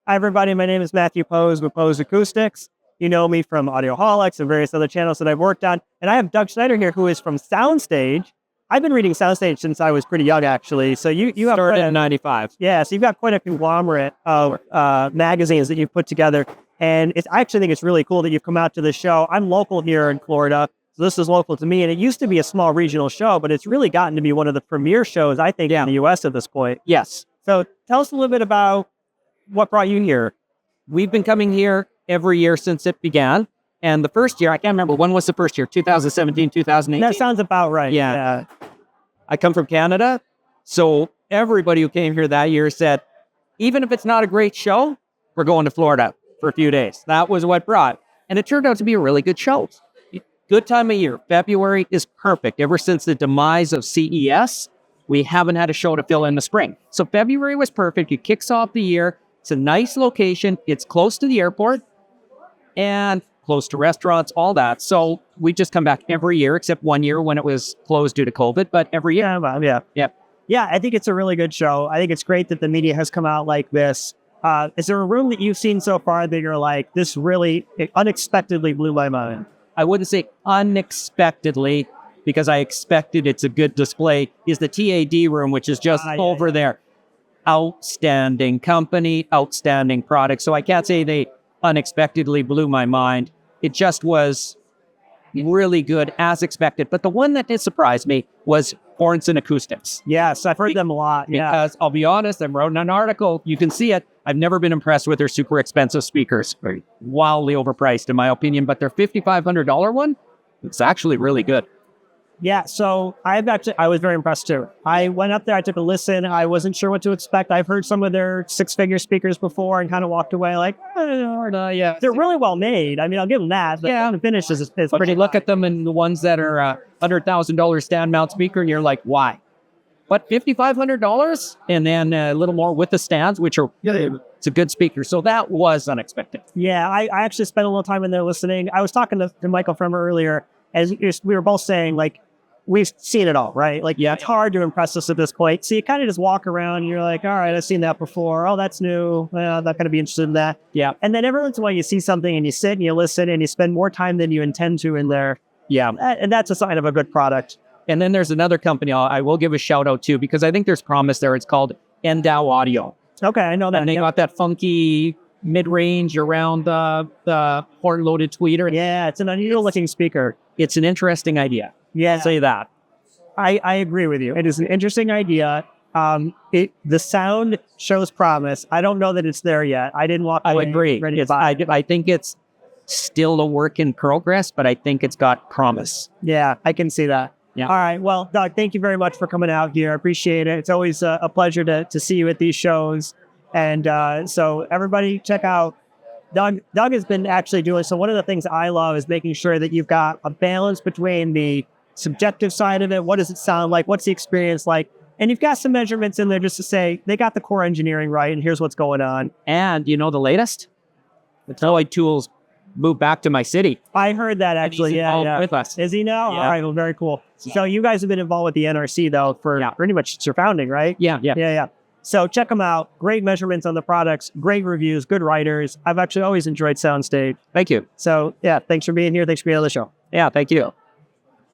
Hi, everybody. My name is Matthew Poes with Poes Acoustics. You know me from Audioholics and various other channels that I've worked on. And I have Doug Schneider here, who is from SoundStage. I've been reading SoundStage since I was pretty young, actually. So you have started in '95. Yeah, so you've got quite a conglomerate of magazines that you've put together. And I actually think it's really cool that you've come out to this show. I'm local here in Florida, so this is local to me. And it used to be a small regional show, but it's really gotten to be one of the premier shows, I think, in the U.S. at this point. Yes. So tell us a little bit about what brought you here. We've been coming here every year since it began. And the first year, I can't remember, when was the first year? 2017, 2018? That sounds about right. Yeah. I come from Canada. So everybody who came here that year said, even if it's not a great show, we're going to Florida for a few days. That was what brought. And it turned out to be a really good show. Good time of year. February is perfect. Ever since the demise of CES, we haven't had a show to fill in the spring. So February was perfect. It kicks off the year. It's a nice location. It's close to the airport and close to restaurants, all that. So we just come back every year, except one year when it was closed due to COVID, but every year. Yeah, I think it's a really good show. I think it's great that the media has come out like this. Is there a room that you've seen so far that you're like, this really unexpectedly blew my mind? I wouldn't say unexpectedly, because I expected it's a good display, is the TAD room, which is just over there. Outstanding company, outstanding product. So I can't say they unexpectedly blew my mind. It just was really good as expected. But the one that did surprise me was Horns and Acoustics. Yes, I've heard them a lot. Because I'll be honest, I wrote an article. You can see it. I've never been impressed with their super expensive speakers. Very wildly overpriced, in my opinion. But their $5,500 one, it's actually really good. Yeah, so I was very impressed too. I went up there, I took a listen. I wasn't sure what to expect. I've heard some of their six-figure speakers before and kind of walked away like, yeah. They're really well made. I mean, I'll give them that. But the finish is pretty look at them and the ones that are $100,000 stand mount speaker and you're like, why? But $5,500? And then a little more with the stands, which are, it's a good speaker. So that was unexpected. Yeah, I actually spent a little time in there listening. I was talking to Michael Fremer earlier, as we were both saying, like, we've seen it all, right? Like, it's hard to impress us at this point. So you kind of just walk around and you're like, all right, I've seen that before. Oh, that's new. Well, I'm not going to be interested in that. Yeah. And then every once in a while you see something and you sit and you listen and you spend more time than you intend to in there. Yeah. And that's a sign of a good product. And then there's another company I will give a shout out to because I think there's promise there. It's called Endow Audio. Okay, I know that. And they got that funky mid-range around the horn-loaded tweeter. Yeah, it's an unusual looking speaker. It's an interesting idea. Yeah. I'll say that. I agree with you. It is an interesting idea. The sound shows promise. I don't know that it's there yet. I didn't walk away. I agree. Ready to buy it. I think it's still a work in progress, but I think it's got promise. Yeah, I can see that. Yeah. All right. Well, Doug, thank you very much for coming out here. I appreciate it. It's always a pleasure to see you at these shows. And so everybody check out Doug has been actually doing, so one of the things I love is making sure that you've got a balance between the subjective side of it. What does it sound like? What's the experience like? And you've got some measurements in there just to say, they got the core engineering right, and here's what's going on. And you know the latest? The Teleid Tools moved back to my city. I heard that actually. Yeah. With us. Is he now? Yeah. All right, well, very cool. So you guys have been involved with the NRC, though, for pretty much since your founding, right? Yeah. So check them out. Great measurements on the products, great reviews, good writers. I've actually always enjoyed SoundStage. Thank you. So, thanks for being here. Thanks for being on the show. Yeah, thank you.